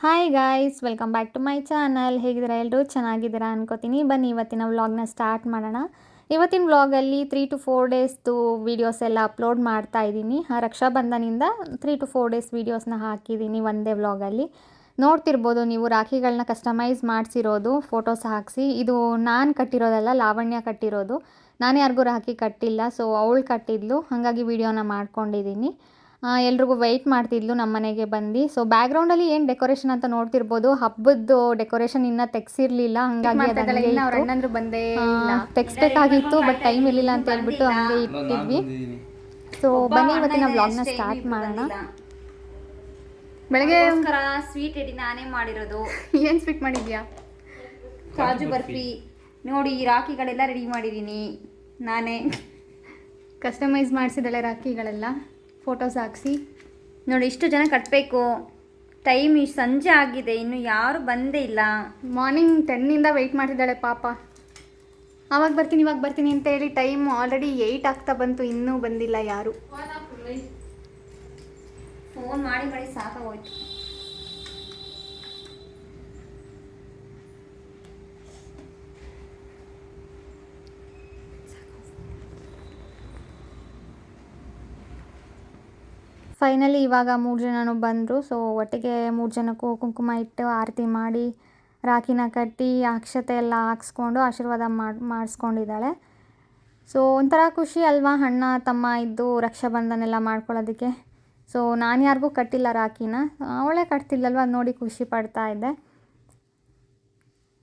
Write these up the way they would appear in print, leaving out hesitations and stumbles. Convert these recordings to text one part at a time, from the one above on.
Hi guys, welcome back to my channel. ಹೇಗಿದ್ದೀರಾ ಎಲ್ಲರೂ? ಚೆನ್ನಾಗಿದ್ದೀರಾ ಅನ್ಕೋತೀನಿ. ಬನ್ನಿ ಇವತ್ತಿನ ವ್ಲಾಗ್ನ ಸ್ಟಾರ್ಟ್ ಮಾಡೋಣ. ಇವತ್ತಿನ ವ್ಲಾಗಲ್ಲಿ 3 to 4 ಡೇಸ್ದು ವೀಡಿಯೋಸ್ ಎಲ್ಲ ಅಪ್ಲೋಡ್ ಮಾಡ್ತಾ ಇದ್ದೀನಿ. ರಕ್ಷಾಬಂಧನಿಂದ 3 to 4 ಡೇಸ್ ವೀಡಿಯೋಸ್ನ ಹಾಕಿದ್ದೀನಿ ಒಂದೇ ವ್ಲಾಗಲ್ಲಿ. ನೋಡ್ತಿರ್ಬೋದು ನೀವು, ರಾಖಿಗಳನ್ನ ಕಸ್ಟಮೈಸ್ ಮಾಡಿಸಿರೋದು, ಫೋಟೋಸ್ ಹಾಕಿಸಿ. ಇದು ನಾನು ಕಟ್ಟಿರೋದಲ್ಲ, ಲಾವಣ್ಯ ಕಟ್ಟಿರೋದು. ನಾನು ಯಾರಿಗೂ ರಾಖಿ ಕಟ್ಟಿಲ್ಲ, ಸೊ ಅವಳು ಕಟ್ಟಿದ್ಲು, ಹಾಗಾಗಿ ವೀಡಿಯೋನ ಮಾಡ್ಕೊಂಡಿದ್ದೀನಿ. ಎಲ್ರಿಗೂ ವೆಯ್ಟ್ ಮಾಡ್ತಿದ್ಲು ನಮ್ಮ ಮನೆಗೆ ಬಂದು. ಸೊ ಬ್ಯಾಕ್ಗ್ರೌಂಡಲ್ಲಿ ಏನು ಡೆಕೋರೇಷನ್ ಅಂತ ನೋಡ್ತಿರ್ಬೋದು. ಹಬ್ಬದ್ದು ಡೆಕೋರೇಷನ್ ಇನ್ನೂ ತೆಗ್ಸಿರ್ಲಿಲ್ಲ, ಹಾಗಾಗಿ ಅಣ್ಣಂದ್ರು ಬಂದೇ ತೆಗ್ಸ್ಬೇಕಾಗಿತ್ತು, ಬಟ್ ಟೈಮ್ ಇರಲಿಲ್ಲ ಅಂತ ಹೇಳ್ಬಿಟ್ಟು ಹಂಗೆ ಇಟ್ಟಿದ್ವಿ. ಸೊ ಬನ್ನಿ ಇವತ್ತಿನ ವ್ಲಾಗ್ನ ಸ್ಟಾರ್ಟ್ ಮಾಡೋಣ. ಬೆಳಗ್ಗೆ ಸ್ವೀಟ್ ರೆಡಿ ನಾನೇ ಮಾಡಿರೋದು. ಏನು ಸ್ವೀಟ್ ಮಾಡಿದ್ಯಾ? ಕಾಜು ಬರ್ಫಿ. ನೋಡಿ, ಈ ರಾಖಿಗಳೆಲ್ಲ ರೆಡಿ ಮಾಡಿದ್ದೀನಿ ನಾನೇ. ಕಸ್ಟಮೈಸ್ ಮಾಡಿಸಿದಳೆ ರಾಖಿಗಳೆಲ್ಲ, ಫೋಟೋಸ್ ಹಾಕ್ಸಿ. ನೋಡಿ, ಇಷ್ಟು ಜನ ಕಟ್ಟಬೇಕು. ಟೈಮ್ ಸಂಜೆ ಆಗಿದೆ, ಇನ್ನು ಯಾರು ಬಂದೇ ಇಲ್ಲ. ಮಾರ್ನಿಂಗ್ 10 ವೆಯ್ಟ್ ಮಾಡ್ತಿದ್ದಾಳೆ ಪಾಪ. ಅವಾಗ ಬರ್ತೀನಿ ಇವಾಗ ಬರ್ತೀನಿ ಅಂತ ಹೇಳಿ ಟೈಮ್ ಆಲ್ರೆಡಿ 8 ಆಗ್ತಾ ಬಂತು, ಇನ್ನೂ ಬಂದಿಲ್ಲ ಯಾರು. ಫೋನ್ ಮಾಡಿ ಮಾಡಿ ಸಾಕಾಗೋಯ್ತು. ಫೈನಲಿ ಇವಾಗ 3 ಜನನೂ ಬಂದರು. ಸೊ ಒಟ್ಟಿಗೆ 3 ಜನಕ್ಕೂ ಕುಂಕುಮ ಇಟ್ಟು ಆರತಿ ಮಾಡಿ ರಾಖಿನ ಕಟ್ಟಿ ಅಕ್ಷತೆ ಎಲ್ಲ ಹಾಕ್ಸ್ಕೊಂಡು ಆಶೀರ್ವಾದ ಮಾಡಿಸ್ಕೊಂಡಿದ್ದಾಳೆ. ಸೊ ಒಂಥರ ಖುಷಿ ಅಲ್ವಾ, ಅಣ್ಣ ತಮ್ಮ ಇದ್ದು ರಕ್ಷಾಬಂಧನೆಲ್ಲ ಮಾಡ್ಕೊಳ್ಳೋದಕ್ಕೆ. ಸೊ ನಾನು ಯಾರಿಗೂ ಕಟ್ಟಿಲ್ಲ ರಾಖಿನ, ಅವಳೇ ಕಟ್ತಿಲ್ಲಲ್ವ, ನೋಡಿ ಖುಷಿ ಪಡ್ತಾ ಇದ್ದೆ.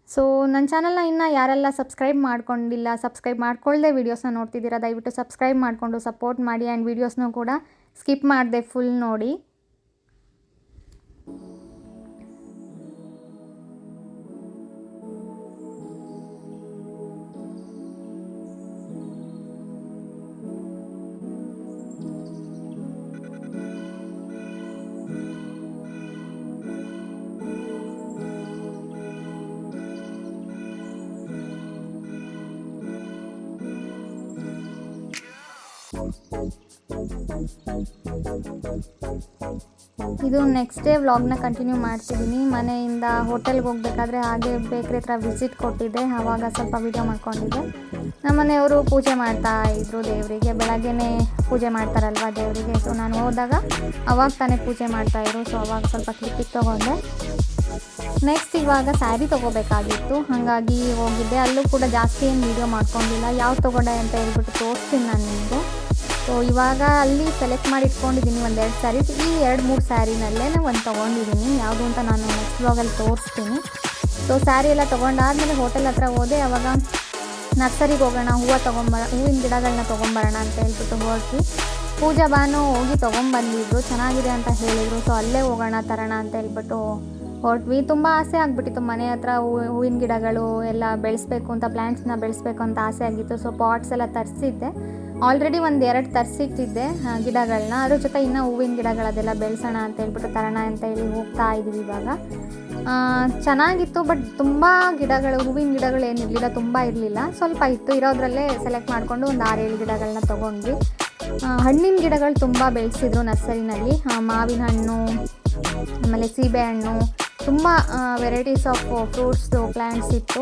ಸೊ ನನ್ನ ಚಾನಲ್ನ ಇನ್ನೂ ಯಾರೆಲ್ಲ ಸಬ್ಸ್ಕ್ರೈಬ್ ಮಾಡ್ಕೊಂಡಿಲ್ಲ, ಸಬ್ಸ್ಕ್ರೈಬ್ ಮಾಡ್ಕೊಳ್ಳದೆ ವೀಡಿಯೋಸ್ನ ನೋಡ್ತಿದ್ದೀರಾ, ದಯವಿಟ್ಟು ಸಬ್ಸ್ಕ್ರೈಬ್ ಮಾಡಿಕೊಂಡು ಸಪೋರ್ಟ್ ಮಾಡಿ. ಆ್ಯಂಡ್ ವೀಡಿಯೋಸ್ನೂ ಕೂಡ ಸ್ಕಿಪ್ ಮಾಡಿದೆ, ಫುಲ್ ನೋಡಿ. ಇದು ನೆಕ್ಸ್ಟ್ ಡೇ ವ್ಲಾಗ್ನ ಕಂಟಿನ್ಯೂ ಮಾಡ್ತಿದ್ದೀನಿ. ಮನೆಯಿಂದ ಹೋಟೆಲ್ಗೆ ಹೋಗ್ಬೇಕಾದ್ರೆ ಹಾಗೆ ಬೇಕ್ರಿ ಹತ್ರ ವಿಸಿಟ್ ಕೊಟ್ಟಿದ್ದೆ, ಆವಾಗ ಸ್ವಲ್ಪ ವೀಡಿಯೋ ಮಾಡ್ಕೊಂಡಿದ್ದೆ. ನಮ್ಮ ಮನೆಯವರು ಪೂಜೆ ಮಾಡ್ತಾ ಇದ್ರು ದೇವರಿಗೆ, ಬೆಳಗ್ಗೆನೇ ಪೂಜೆ ಮಾಡ್ತಾರಲ್ವ ದೇವರಿಗೆ. ಸೊ ನಾನು ಹೋದಾಗ ಅವಾಗ ತಾನೇ ಪೂಜೆ ಮಾಡ್ತಾಯಿದ್ರು. ಸೊ ಅವಾಗ ಸ್ವಲ್ಪ ಕ್ಲಿಪ್ಪಿಗೆ ತೊಗೊಂಡೆ. ನೆಕ್ಸ್ಟ್ ಇವಾಗ ಸ್ಯಾರಿ ತೊಗೋಬೇಕಾಗಿತ್ತು, ಹಾಗಾಗಿ ಹೋಗಿದ್ದೆ. ಅಲ್ಲೂ ಕೂಡ ಜಾಸ್ತಿ ಏನು ವೀಡಿಯೋ ಮಾಡ್ಕೊಂಡಿಲ್ಲ, ಯಾವ್ದು ತೊಗೊಂಡೆ ಅಂತ ಹೇಳ್ಬಿಟ್ಟು ತೋರಿಸ್ತೀನಿ ನಾನು ನಿಮಗೂ. ಸೊ ಇವಾಗ ಅಲ್ಲಿ ಸೆಲೆಕ್ಟ್ ಮಾಡಿ ಇಟ್ಕೊಂಡಿದ್ದೀನಿ 1-2 ಸ್ಯಾರಿ. ಈ 2-3 ಸ್ಯಾರಿನಲ್ಲೇ ಒಂದು ತೊಗೊಂಡಿದ್ದೀನಿ, ಯಾವುದು ಅಂತ ನಾನು ನೆಕ್ಸ್ಟ್ ವ್ಲಾಗಲ್ಲಿ ತೋರಿಸ್ತೀನಿ. ಸೊ ಸ್ಯಾರಿ ಎಲ್ಲ ತೊಗೊಂಡಾದ್ಮೇಲೆ ಹೋಟೆಲ್ ಹತ್ರ ಹೋದೆ. ಅವಾಗ ನರ್ಸರಿಗೆ ಹೋಗೋಣ, ಹೂವಿನ ಗಿಡಗಳನ್ನ ತೊಗೊಂಬರೋಣ ಅಂತ ಹೇಳ್ಬಿಟ್ಟು ಹೊರಟ್ವಿ. ಪೂಜಾ ಬಾನು ಹೋಗಿ ತೊಗೊಂಬಂದಿದ್ರು, ಚೆನ್ನಾಗಿದೆ ಅಂತ ಹೇಳಿದರು. ಸೊ ಅಲ್ಲೇ ಹೋಗೋಣ ತರೋಣ ಅಂತ ಹೇಳ್ಬಿಟ್ಟು ಹೊರಟ್ವಿ. ತುಂಬ ಆಸೆ ಆಗಿಬಿಟ್ಟಿತ್ತು, ಮನೆ ಹತ್ರ ಹೂವಿನ ಗಿಡಗಳು ಎಲ್ಲ ಬೆಳೆಸ್ಬೇಕು ಅಂತ, ಪ್ಲ್ಯಾಂಟ್ಸ್ನ ಬೆಳೆಸ್ಬೇಕು ಅಂತ ಆಸೆ ಆಗಿತ್ತು. ಸೊ ಪಾಟ್ಸ್ ಎಲ್ಲ ತರಿಸಿದ್ದೆ, ಆಲ್ರೆಡಿ 1-2 ತರಿಸಿಟ್ಟಿದ್ದೆ ಗಿಡಗಳನ್ನ. ಅದ್ರ ಜೊತೆ ಇನ್ನೂ ಹೂವಿನ ಗಿಡಗಳದೆಲ್ಲ ಬೆಳೆಸೋಣ ಅಂತ ಹೇಳ್ಬಿಟ್ಟು ತರೋಣ ಅಂತ ಹೇಳಿ ಹೋಗ್ತಾ ಇದ್ವಿ ಇವಾಗ. ಚೆನ್ನಾಗಿತ್ತು, ಬಟ್ ತುಂಬ ಗಿಡಗಳು, ಹೂವಿನ ಗಿಡಗಳು ಏನಿರಲಿಲ್ಲ, ತುಂಬ ಇರಲಿಲ್ಲ, ಸ್ವಲ್ಪ ಇತ್ತು. ಇರೋದ್ರಲ್ಲೇ ಸೆಲೆಕ್ಟ್ ಮಾಡಿಕೊಂಡು ಒಂದು 6-7 ಗಿಡಗಳನ್ನ ತೊಗೊಂಡ್ವಿ. ಹಣ್ಣಿನ ಗಿಡಗಳು ತುಂಬ ಬೆಳೆಸಿದ್ರು ನರ್ಸರಿನಲ್ಲಿ. ಮಾವಿನ ಹಣ್ಣು, ಆಮೇಲೆ ಸೀಬೆ ಹಣ್ಣು, ತುಂಬ ವೆರೈಟೀಸ್ ಆಫ್ ಫ್ರೂಟ್ಸ್ದು ಪ್ಲ್ಯಾಂಟ್ಸ್ ಇತ್ತು.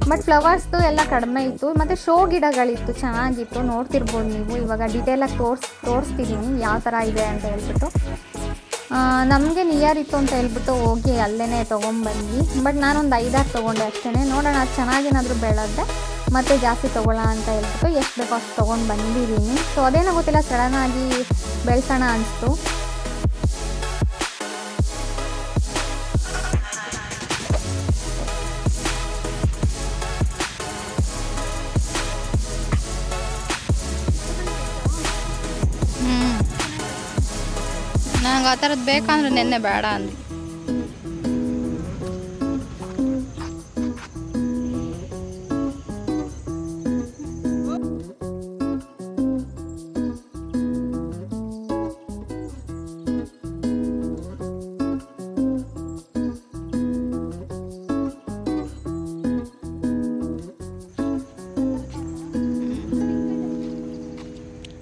ಬಟ್ ಫ್ಲವರ್ಸ್ದು ಎಲ್ಲ ಕಡಿಮೆ ಇತ್ತು. ಮತ್ತು ಶೋ ಗಿಡಗಳಿತ್ತು, ಚೆನ್ನಾಗಿತ್ತು, ನೋಡ್ತಿರ್ಬೋದು ನೀವು. ಇವಾಗ ಡೀಟೇಲಾಗಿ ತೋರಿಸ್ತಿದ್ದೀನಿ ಯಾವ ಥರ ಇದೆ ಅಂತ ಹೇಳ್ಬಿಟ್ಟು. ನಮಗೆ ನಿಯರ್ ಇತ್ತು ಅಂತ ಹೇಳ್ಬಿಟ್ಟು ಹೋಗಿ ಅಲ್ಲೇ ತೊಗೊಂಬಂದ್ವಿ. ಬಟ್ ನಾನೊಂದು 5-6 ತೊಗೊಂಡೆ ಅಷ್ಟೇ. ನೋಡೋಣ, ಅದು ಚೆನ್ನಾಗೇನಾದರೂ ಬೆಳೆದ್ರೆ ಮತ್ತೆ ಜಾಸ್ತಿ ತೊಗೊಳ್ಳೋಣ ಅಂತ ಹೇಳ್ಬಿಟ್ಟು ಎಷ್ಟು ಬೇಕೋ ಅಷ್ಟು ತೊಗೊಂಡು ಬಂದಿದ್ದೀನಿ. ಸೊ ಅದೇನೋ ಗೊತ್ತಿಲ್ಲ, ಸಡನ್ನಾಗಿ ಬೆಳೆಸೋಣ ಅನಿಸ್ತು. ನನಗೆ ಆ ಥರದ್ದು ಬೇಕಂದ್ರೆ ನೆನ್ನೆ ಬೇಡ ಅಂದ್ವಿ.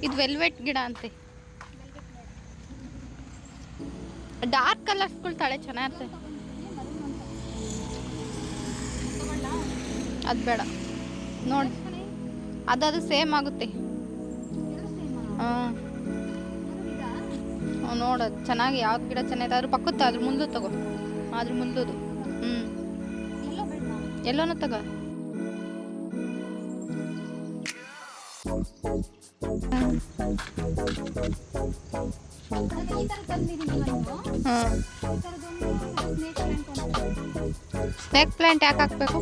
ಇದು ವೆಲ್ವೆಟ್ ಗಿಡ ಅಂತೆ. ಡಾರ್ಕ್ ಕಲರ್ಸ್ಗಳು ತಳೆ ಚೆನ್ನಾಗಿರ್ತದೆ. ಅದು ಬೇಡ ನೋಡಿ, ಅದು ಸೇಮ್ ಆಗುತ್ತೆ. ಹಾಂ ನೋಡೋದು ಚೆನ್ನಾಗಿ ಯಾವ್ದು ಗಿಡ ಚೆನ್ನಾಗಿದೆ ಅದ್ರ ಪಕ್ಕದ ಅದ್ರ ಮುಂದೆ ತಗೋ, ಅದ್ರ ಮುಂದದು. ಎಲ್ಲೋನ ತಗೋ. ಹಾಂ ಸ್ನೇಕ್ ಪ್ಲಾಂಟ್ ಯಾಕೆ ಹಾಕ್ಬೇಕು?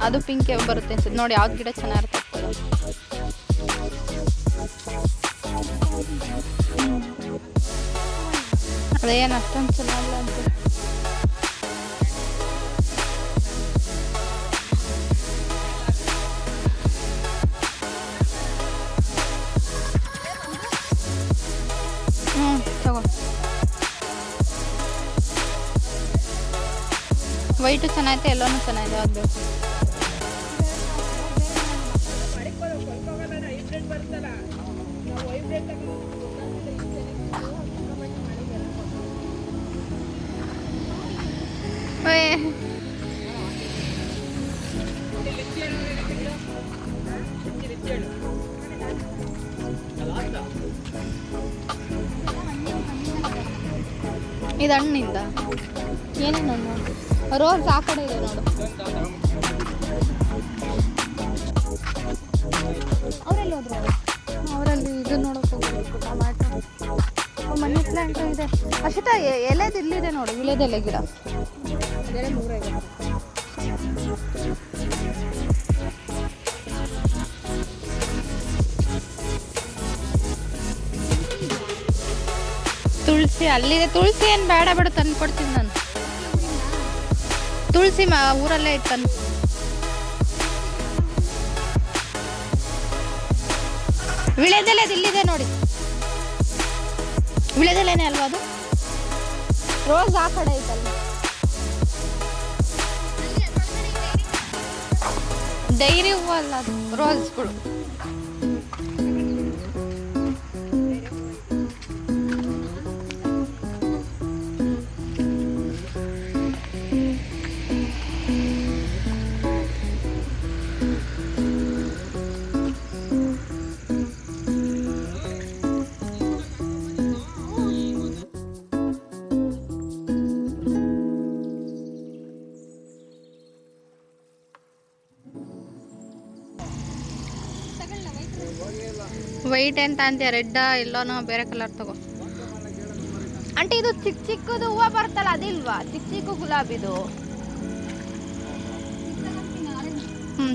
ಅದು ಪಿಂಕ್ ಬರುತ್ತೆ ಅನ್ಸುತ್ತೆ ನೋಡಿ, ಯಾವ್ದು ಗಿಡ ಚೆನ್ನಾಗಿರುತ್ತೆ. ಅದೇನು ಅಷ್ಟೊಂದು ಚೆನ್ನಾಗಿಲ್ಲ ಅಂತ. ತಗೋ. ವೈಟು ಚೆನ್ನಾಗೈತೆ, ಎಲ್ಲೋನು ಚೆನ್ನಾಗಿದೆ, ಯಾವ್ದು ಬೇಕು? ಇದು ಹಣ್ಣಿಂದ ಏನೇನು ಹಣ್ಣು? ರೋಸ್ ಆ ಕಡೆ ಇದೆ ನೋಡು. ಅವರೆಲ್ಲಿ ಹೋದ್ರು? ಅವರಲ್ಲಿ ಇದು ನೋಡೋಕೆ ಹೋಗ್ಬೇಕು. ಟೊಮ್ಯಾಟೊ, ಮನಿ ಪ್ಲಾಂಟ್ ಇದೆ. ಅಷ್ಟೇ ಎಲೆದು ಇಲ್ಲಿದೆ ನೋಡು, ಇಳೆದೆಲೆ ಗಿಡ. ತುಳಸಿ ಅಲ್ಲಿದೆ. ತುಳಸಿ ಏನು ಬೇಡ ಬೇಡ ತಂದು ಕೊಡ್ತೀನಿ ನಾನು. ತುಳಸಿ ಊರಲ್ಲೇ ಇಟ್ಟು ವಿಳೆದೆಲೆ ಅದು ಇಲ್ಲಿದೆ ನೋಡಿ. ವಿಳೆದೆಲೆನೇ ಅಲ್ವಾ ಅದು? ರೋಸ್ ಆ ಕಡೆ ಐತಲ್ಲ, ಡೈರಿ ಹೂವು ಅಲ್ಲ ಅದು, ರೋಸ್ಗಳು. ವೈಟ್ ಅಂತ ಅಂತೀಯ, ರೆಡ್ ಎಲ್ಲೋನೋ ಬೇರೆ ಕಲರ್ ತಗೋ. ಆಂಟಿ ಇದು ಚಿಕ್ಕ ಚಿಕ್ಕದು ಹೂವು ಬರ್ತಲ್ಲ ಅದಿಲ್ವಾ? ಚಿಕ್ಕ ಚಿಕ್ಕ ಗುಲಾಬಿದು.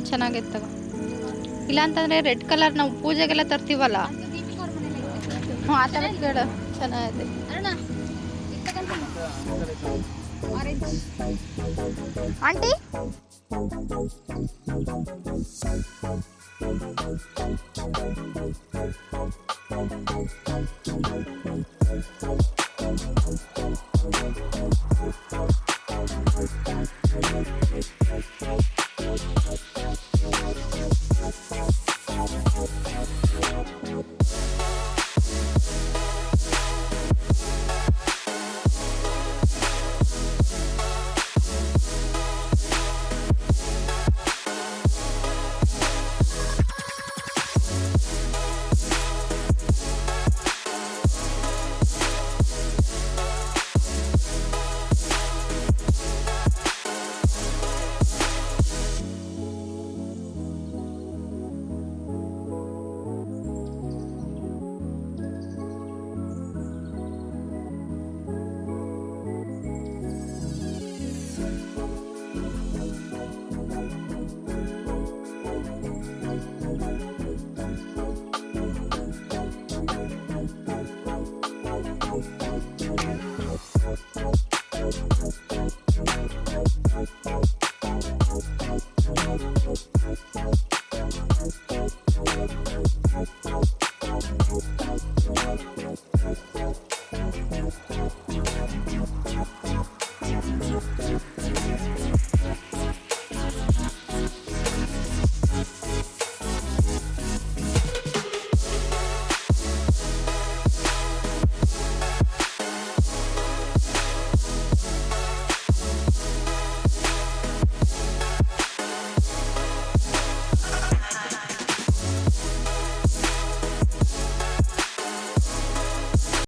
ಚೆನ್ನಾಗೈತೆ ತಗೋ. ಇಲ್ಲ ಅಂತಂದ್ರೆ ರೆಡ್ ಕಲರ್ ನಾವು ಪೂಜೆಗೆಲ್ಲ ತರ್ತೀವಲ್ಲ, ಆ ಥರ ಕೇಳು, ಚೆನ್ನಾಗೈತೆ. ಆಂಟಿ